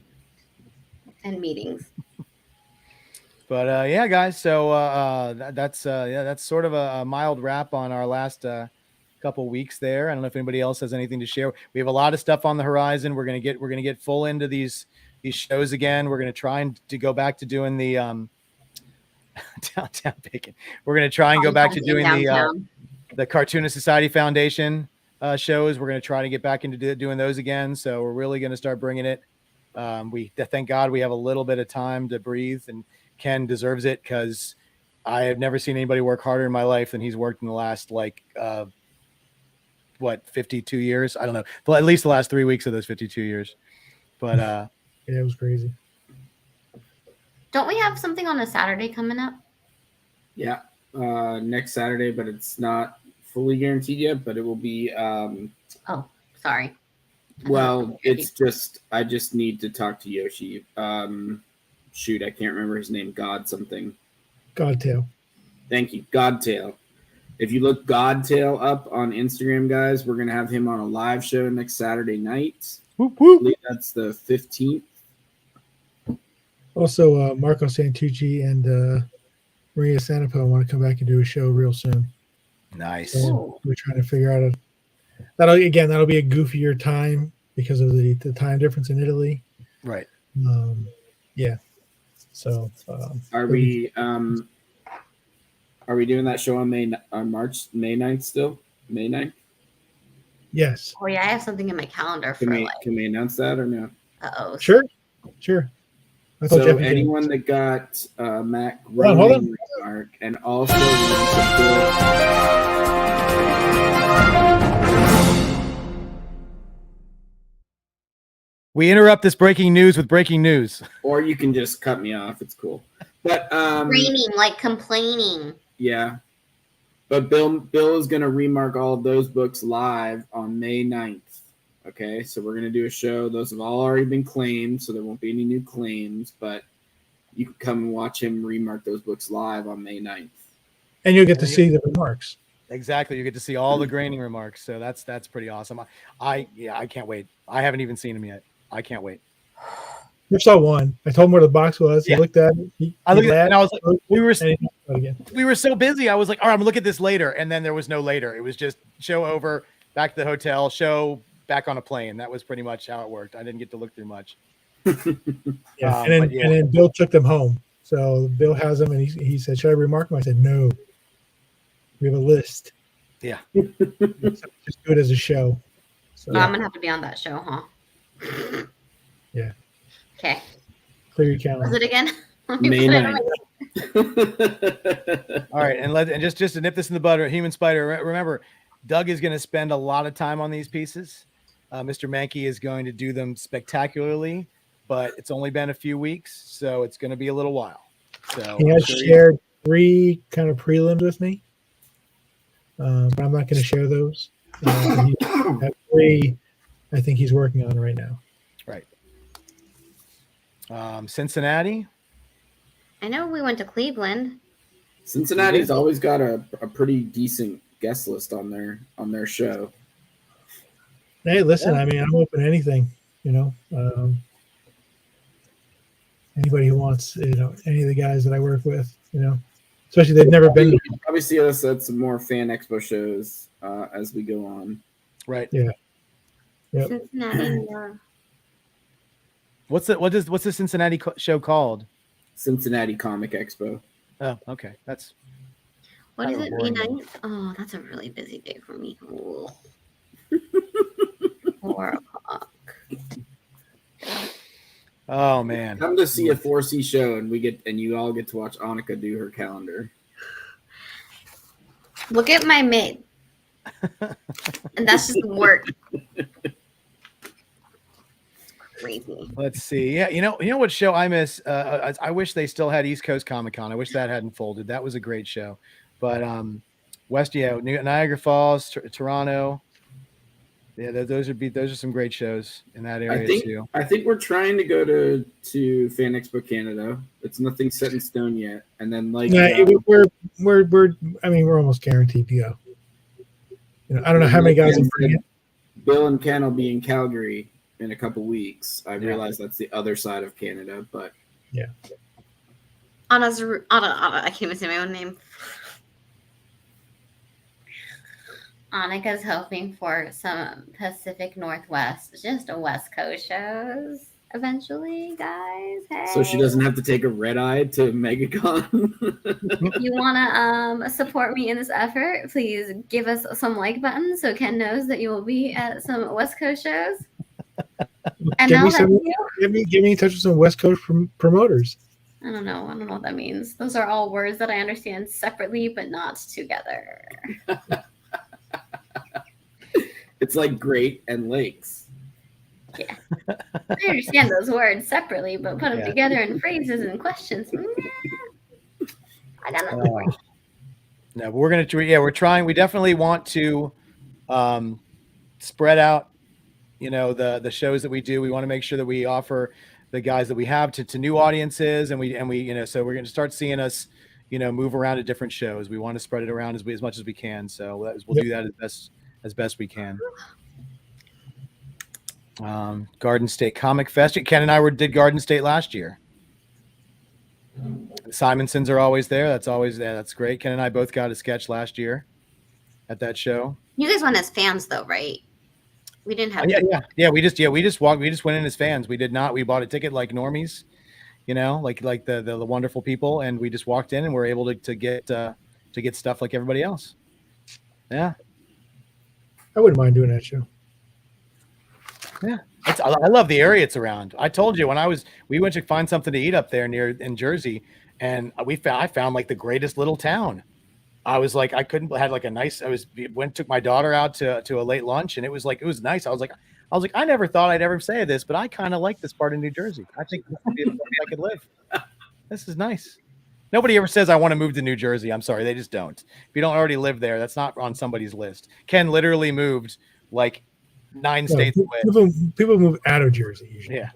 and meetings. But yeah, guys. So that's sort of a mild wrap on our last couple weeks there. I don't know if anybody else has anything to share. We have a lot of stuff on the horizon. We're gonna get full into these shows again. We're gonna try to go back to doing the Downtown Bacon. We're gonna try and go back to doing the Cartoonist Society Foundation shows. We're gonna try to get back into doing those again. So we're really gonna start bringing it. Thank God we have a little bit of time to breathe, and Ken deserves it because I have never seen anybody work harder in my life than he's worked in the last 52 years. I don't know, but at least the last 3 weeks of those 52 years. But yeah, it was crazy. Don't we have something on a Saturday coming up? Yeah, next Saturday, but it's not fully guaranteed yet. But it will be. Oh, Sorry. Well, it's just I just need to talk to Yoshi. Shoot, I can't remember his name. God something. Godtail. Thank you, Godtail. If you look Godtail up on Instagram, guys, we're gonna have him on a live show next Saturday night. Whoop, I whoop. believe that's the 15th. Also, Marco Santucci and Maria Santapo want to come back and do a show real soon. Nice. So we're trying to figure out that'll be a goofier time because of the time difference in Italy. Right. Yeah. So Are we doing that show on May 9th still? May 9th? Yes. Oh yeah, I have something in my calendar for Can we announce that or no? Sure. I thought So Jeffy did. anyone that got Matt Hold on. Groening remark and also We interrupt this breaking news with breaking news. or you can just cut me off. It's cool. But Raining, like complaining. yeah. But Bill is gonna remark all of those books live on May 9th. Okay, so we're gonna do a show. Those have all already been claimed, so there won't be any new claims, but you can come and watch him remark those books live on May 9th. And you'll get to see the remarks. Exactly. You get to see all the graining remarks. So that's pretty awesome. I can't wait. I haven't even seen him yet. I can't wait. You saw one. I told him where the box was. Yeah. He looked at it. I looked at it and I was like, we were so busy. I was like, all right, I'm gonna look at this later. And then there was no later. It was just show over, back to the hotel, show, back on a plane. That was pretty much how it worked. I didn't get to look through much. Yeah. And then Bill took them home. So Bill has them, and he said, "Should I remark them?" I said, "No. We have a list." Yeah. So just do it as a show. So I'm gonna have to be on that show, huh? Yeah. Okay. Clear your calendar. Was it again? May 9th. All right, and just to nip this in the bud, Human Spider. Remember, Doug is going to spend a lot of time on these pieces. Mr. Mankey is going to do them spectacularly, but it's only been a few weeks, so it's going to be a little while. So He has shared 3 kind of prelims with me, but I'm not going to share those. He has 3 I think he's working on right now. Right. Cincinnati. I know we went to Cleveland. Cincinnati's always got a pretty decent guest list on their show. Hey, listen, I mean, I'm open to anything, anybody who wants, any of the guys that I work with, especially they've never been. You'll probably see us at some more fan expo shows as we go on. Right. Yeah. Yep. Cincinnati. What's the Cincinnati show called? Cincinnati Comic Expo. Oh, okay. That's What is kind it? of May boring. 9th? Oh, that's a really busy day for me. Ooh. 4 o'clock. Oh man. Come to see a 4C show, and you all get to watch Annika do her calendar. Look at my mid. And that's just work. Crazy. Let's see. Yeah, you know what show I miss? I wish they still had East Coast Comic Con. I wish that hadn't folded. That was a great show. But Niagara Falls, Toronto. Yeah, those are some great shows in that area too. I think we're trying to go to Fan Expo Canada. It's nothing set in stone yet. And then we're almost guaranteed to go. I don't know how many guys will bring it. Bill and Ken will be in Calgary in a couple weeks. I realize that's the other side of Canada, but yeah. Anna, I can't even say my own name. Annika's hoping for some Pacific Northwest, just a West Coast shows eventually, guys. Hey. So she doesn't have to take a red eye to Megacon. If you want to support me in this effort, please give us some like buttons so Ken knows that you will be at some West Coast shows. And Get now me in touch with some West Coast promoters. I don't know what that means. Those are all words that I understand separately, but not together. It's like great and lakes. Yeah. I understand those words separately, but put them together in phrases and questions. I got nothing for you. No, but we're trying. We definitely want to spread out the shows that we do. We want to make sure that we offer the guys that we have to new audiences, and we so we're going to start seeing us move around to different shows. We want to spread it around as much as we can. So we'll do that as best we can. Garden State Comic Fest. Ken and I did Garden State last year. The Simonsons are always there. That's great. Ken and I both got a sketch last year at that show. You guys went as fans though, right? We didn't have. Yeah. We just went in as fans. We did not. We bought a ticket like normies, like the wonderful people, and we just walked in and we're able to get stuff like everybody else. Yeah. I wouldn't mind doing that show. Yeah. I love the area it's around. I told you we went to find something to eat up there in Jersey, and I found like the greatest little town. I was like, took my daughter out to a late lunch, and it was nice. I was like, I never thought I'd ever say this, but I kind of like this part of New Jersey. I think this would be a place I could live. This is nice. Nobody ever says I want to move to New Jersey. I'm sorry, they just don't. If you don't already live there, that's not on somebody's list. Ken literally moved like 9 states away. People move out of Jersey usually. Yeah,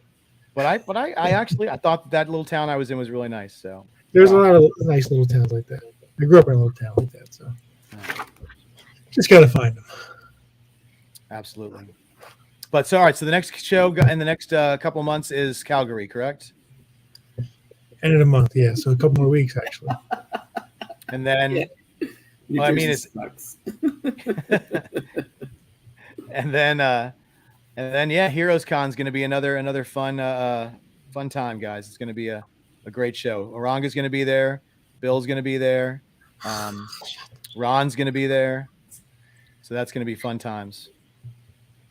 but I thought that little town I was in was really nice. So there's a lot of nice little towns like that. I grew up in a little town like that, so just gotta find them. Absolutely. But all right. So the next show in the next couple of months is Calgary, correct? End of the month, yeah. So a couple more weeks actually. And then, sucks. and then, Heroes Con is going to be another fun time, guys. It's going to be a great show. Oranga's going to be there. Bill's going to be there. Ron's going to be there. So that's going to be fun times.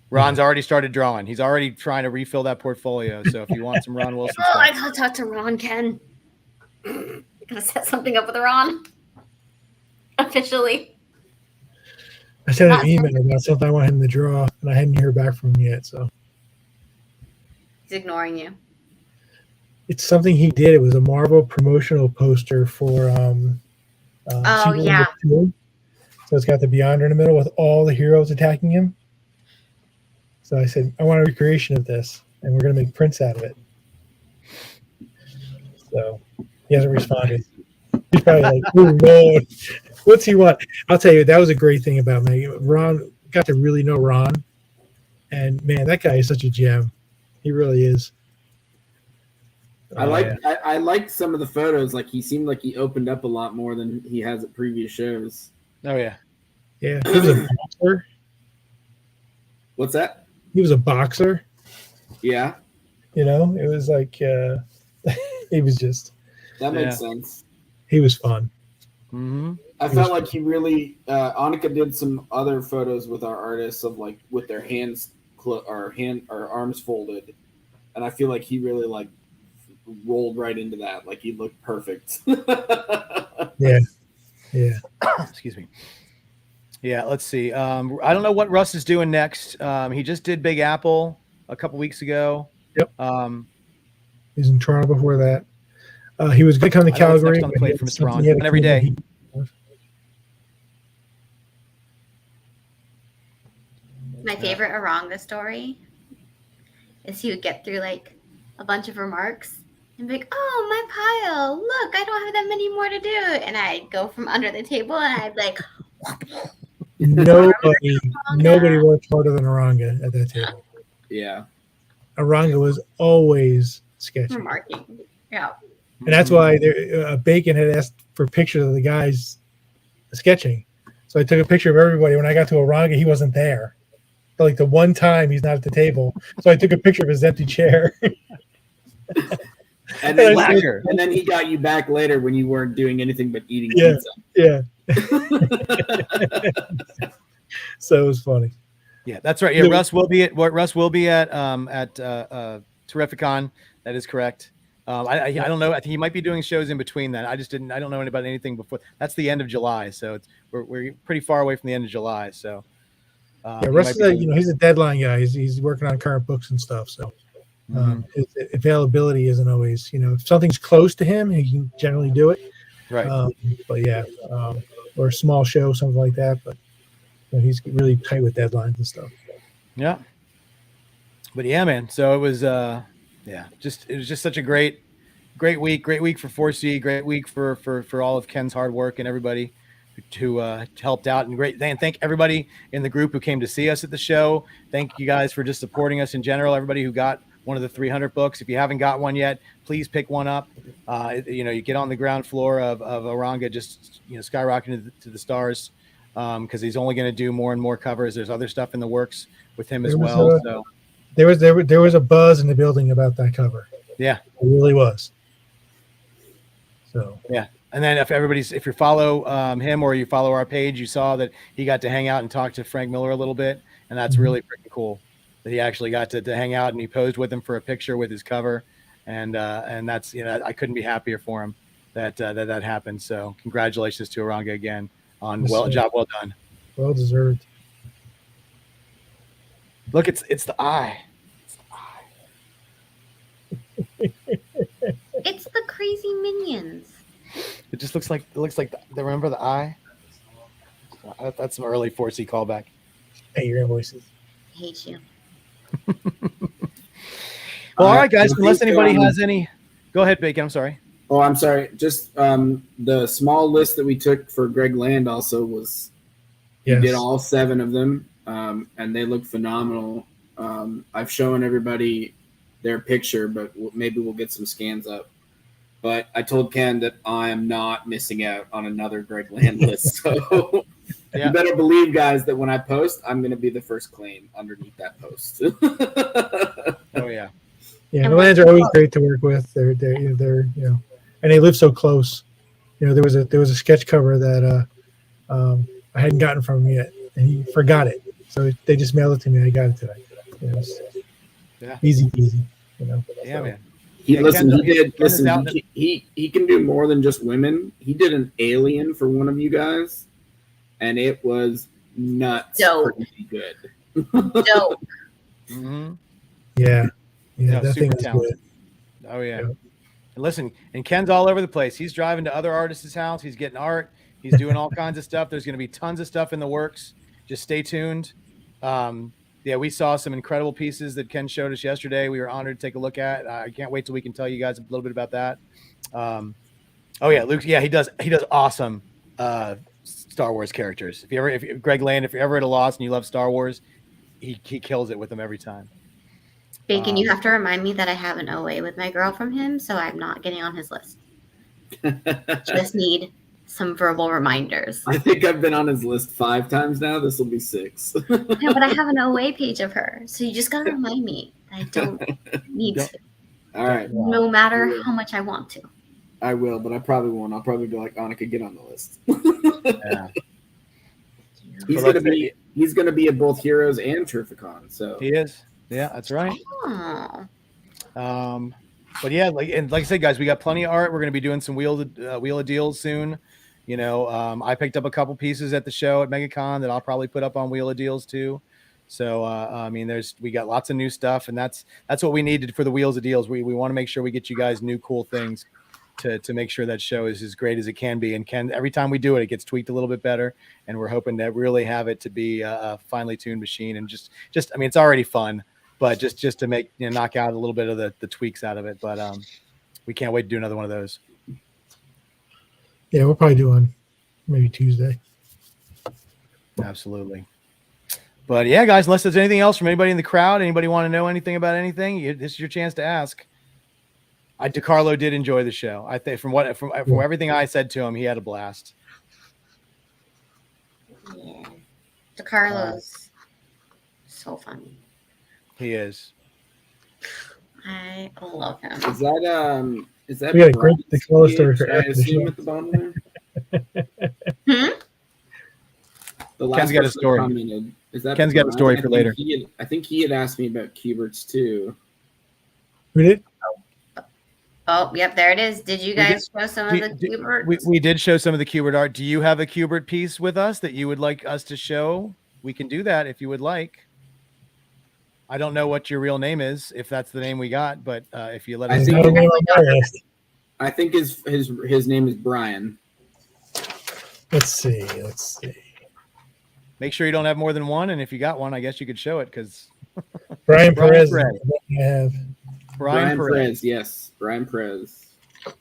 Ron's already started drawing. He's already trying to refill that portfolio. So if you want some Ron Wilson stuff. I gotta talk to Ron, Ken. Gotta set something up with Ron. Officially. I sent an email about something I want him to draw, and I hadn't heard back from him yet. So he's ignoring you. It's something he did. It was a Marvel promotional poster for yeah. So it's got the Beyonder in the middle with all the heroes attacking him. So I said, I want a recreation of this, and we're going to make prints out of it. So he hasn't responded. He's probably like, oh, Lord, what's he want? I'll tell you, that was a great thing about me. Ron, got to really know Ron. And, man, that guy is such a gem. He really is. I liked some of the photos. Like, he seemed like he opened up a lot more than he has at previous shows. Oh, yeah. Yeah, he was a boxer. What's that? He was a boxer. Yeah. It was like he was just. That makes sense. He was fun. Mm-hmm. I felt like he really. Annika did some other photos with our artists of like with their hands or arms folded, and I feel like he really like rolled right into that. Like he looked perfect. Yeah. Excuse me. Yeah, let's see. I don't know what Russ is doing next. He just did Big Apple a couple weeks ago. Yep. He's in Toronto before that. He was going to come to Calgary. On the plate for Mr. Ron. Every day. My favorite Aranga story is he would get through like a bunch of remarks and be like, "Oh, my pile! Look, I don't have that many more to do." And I'd go from under the table and I'd be like. Nobody worked harder than Aranga at that table. Yeah. Aranga was always sketchy. Remarking. Yeah. And that's why Bacon had asked for pictures of the guys sketching. So I took a picture of everybody. When I got to Aranga, he wasn't there. But like the one time he's not at the table. So I took a picture of his empty chair. And then he got you back later when you weren't doing anything but eating pizza. Yeah. So it was funny. Yeah, that's right. Yeah, Russ will be at Terrificon. That is correct. I don't know. I think he might be doing shows in between that. I don't know about anything before. That's the end of July, so we're pretty far away from the end of July. So Russ is he's a deadline guy. He's working on current books and stuff. So his availability isn't always. If something's close to him, he can generally do it. Right. But yeah, or a small show, something like that. But he's really tight with deadlines and stuff. Yeah. But yeah, man. So it was it was just such a great week for 4C, great week for all of Ken's hard work and everybody who helped out, and great. And thank everybody in the group who came to see us at the show. Thank you guys for just supporting us in general. Everybody who got one of the 300 books. If you haven't got one yet, please pick one up. You get on the ground floor of Oranga, just skyrocketing to the stars, because he's only going to do more and more covers. There's other stuff in the works with him as well. So there was a buzz in the building about that cover. Yeah, it really was. So yeah. And then if you follow him or you follow our page, you saw that he got to hang out and talk to Frank Miller a little bit, and that's really freaking cool that he actually got to hang out, and he posed with him for a picture with his cover, and that's I couldn't be happier for him that happened. So congratulations to Oranga again on job well done, well deserved. Look, it's the eye. It's the crazy minions. It just looks like remember the eye? That's some early 4C callback. Hey, your invoices. I hate you. Well, all right, guys. Unless anybody has any, go ahead, Bacon. I'm sorry. Oh, I'm sorry. Just the small list that we took for Greg Land also was. He did all 7 of them, and they look phenomenal. I've shown everybody their picture, but maybe we'll get some scans up. But I told Ken that I am not missing out on another Greg Land list. So you better believe, guys, that when I post, I'm going to be the first claim underneath that post. Oh yeah. Yeah, the Lands are always great to work with. They're and they live so close. There was a sketch cover that I hadn't gotten from him yet, and he forgot it. So they just mailed it to me. I got it today. Easy peasy. Yeah, man. He can do more than just women. He did an alien for one of you guys, and it was nuts. Dope. Pretty good. Dope. Mm-hmm. Yeah, that thing was talented. Good. Oh yeah. And listen, and Ken's all over the place. He's driving to other artists' house. He's getting art. He's doing all kinds of stuff. There's going to be tons of stuff in the works. Just stay tuned. We saw some incredible pieces that Ken showed us yesterday. We were honored to take a look at. I can't wait till we can tell you guys a little bit about that. Luke. Yeah, he does awesome Star Wars characters. If Greg Land, if you're ever at a loss and you love Star Wars, he kills it with them every time. Bacon, you have to remind me that I have an OA with my girl from him, so I'm not getting on his list. Just need some verbal reminders. I think I've been on his list 5 times now. This will be 6. No, but I have an OA page of her, so you just gotta remind me. I don't need to. All right. No matter how much I want to. I will, but I probably won't. I'll probably be like, Annika, get on the list. Yeah. He's gonna be at both Heroes and Turficon. So he is. Yeah, that's right. Oh. But yeah, like I said, guys, we got plenty of art. We're going to be doing some wheel of deals soon. I picked up a couple pieces at the show at Megacon that I'll probably put up on wheel of deals too. So we got lots of new stuff, and that's what we needed for the wheels of deals. We want to make sure we get you guys new cool things to make sure that show is as great as it can be. And every time we do it, it gets tweaked a little bit better, and we're hoping to really have it to be a finely tuned machine. And just it's already fun. But just to make knock out a little bit of the tweaks out of it, but we can't wait to do another one of those. Yeah, we'll probably do one maybe Tuesday. Absolutely. But yeah, guys, unless there's anything else from anybody in the crowd, anybody want to know anything about anything, this is your chance to ask. DeCarlo did enjoy the show. I think from everything I said to him, he had a blast. Yeah, DeCarlo's so funny. He is. I love him. Is that we got a great DeCarlo story for I assume at the bottom there? Ken's got a story. Commented. Ken's got a story for later. I think he had asked me about Kuberts too. Who did? Oh, yep, there it is. Did you guys show some of the Kubert? We did show some of the Kubert art. Do you have a Kubert piece with us that you would like us to show? We can do that if you would like. I don't know what your real name is, if that's the name we got, but if you let us know. I think his name is Brian. Let's see. Make sure you don't have more than one, and if you got one, I guess you could show it because Brian Perez. Perez. I have. Brian Perez. Yes, Brian Perez.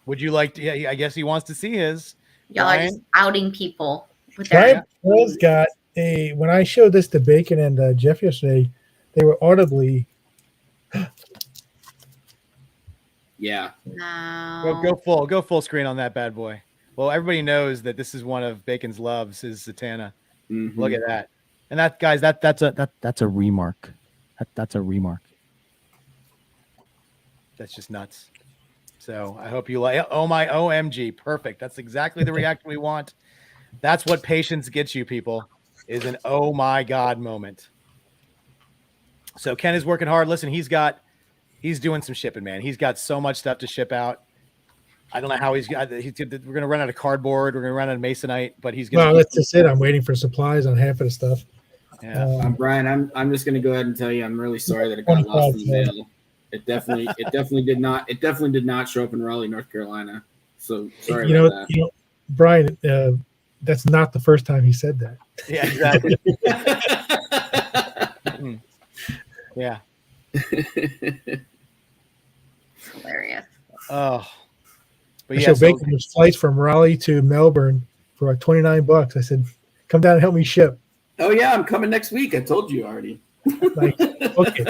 Would you like to? Yeah, I guess he wants to see his. Y'all are just outing people with Brian their. Perez got a. When I showed this to Bacon and Jeff yesterday, they were audibly. Yeah. No. Go full screen on that bad boy. Well, everybody knows that this is one of Bacon's loves, is Zatanna. Mhm. Look at that. And that, guys, that's a remark. That's a remark. That's just nuts. So I hope you like. Oh my OMG, perfect. That's exactly the reaction we want. That's what patience gets you, people. Is an oh my god moment. So Ken is working hard. Listen, he's doing some shipping, man. He's got so much stuff to ship out. I don't know how we're going to run out of cardboard. We're going to run out of masonite, but he's going to. Well, that's just it. I'm waiting for supplies on half of the stuff. Yeah. Brian, I'm just going to go ahead and tell you, I'm really sorry that it got lost in the mail. It definitely did not show up in Raleigh, North Carolina. So sorry about that. Brian, that's not the first time he said that. Yeah, exactly. Yeah. Hilarious. Oh. But So Bacon was flights from Raleigh to Melbourne for like $29. I said, come down and help me ship. Oh yeah, I'm coming next week. I told you already. Like, okay.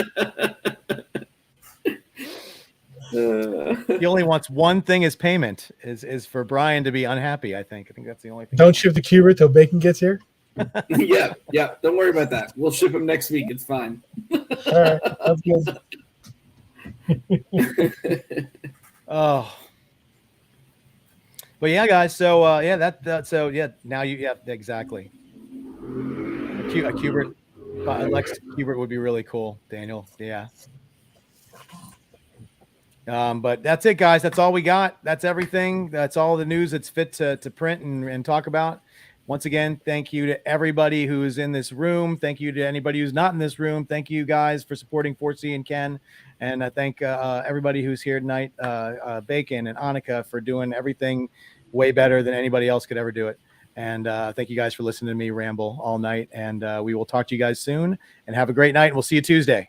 He only wants one thing as payment is for Brian to be unhappy. I think that's the only thing. Don't ship the Cuba till Bacon gets here. Yeah. Don't worry about that. We'll ship him next week. It's fine. All right, that's good. Oh. But yeah, guys. So so now exactly. A Cubert, Lex Cubert would be really cool, Daniel. Yeah. But that's it, guys. That's all we got. That's everything. That's all the news that's fit to print and talk about. Once again, thank you to everybody who's in this room. Thank you to anybody who's not in this room. Thank you guys for supporting 4C and Ken. And I thank everybody who's here tonight, Bacon and Annika, for doing everything way better than anybody else could ever do it. And thank you guys for listening to me ramble all night. And we will talk to you guys soon. And have a great night. And we'll see you Tuesday.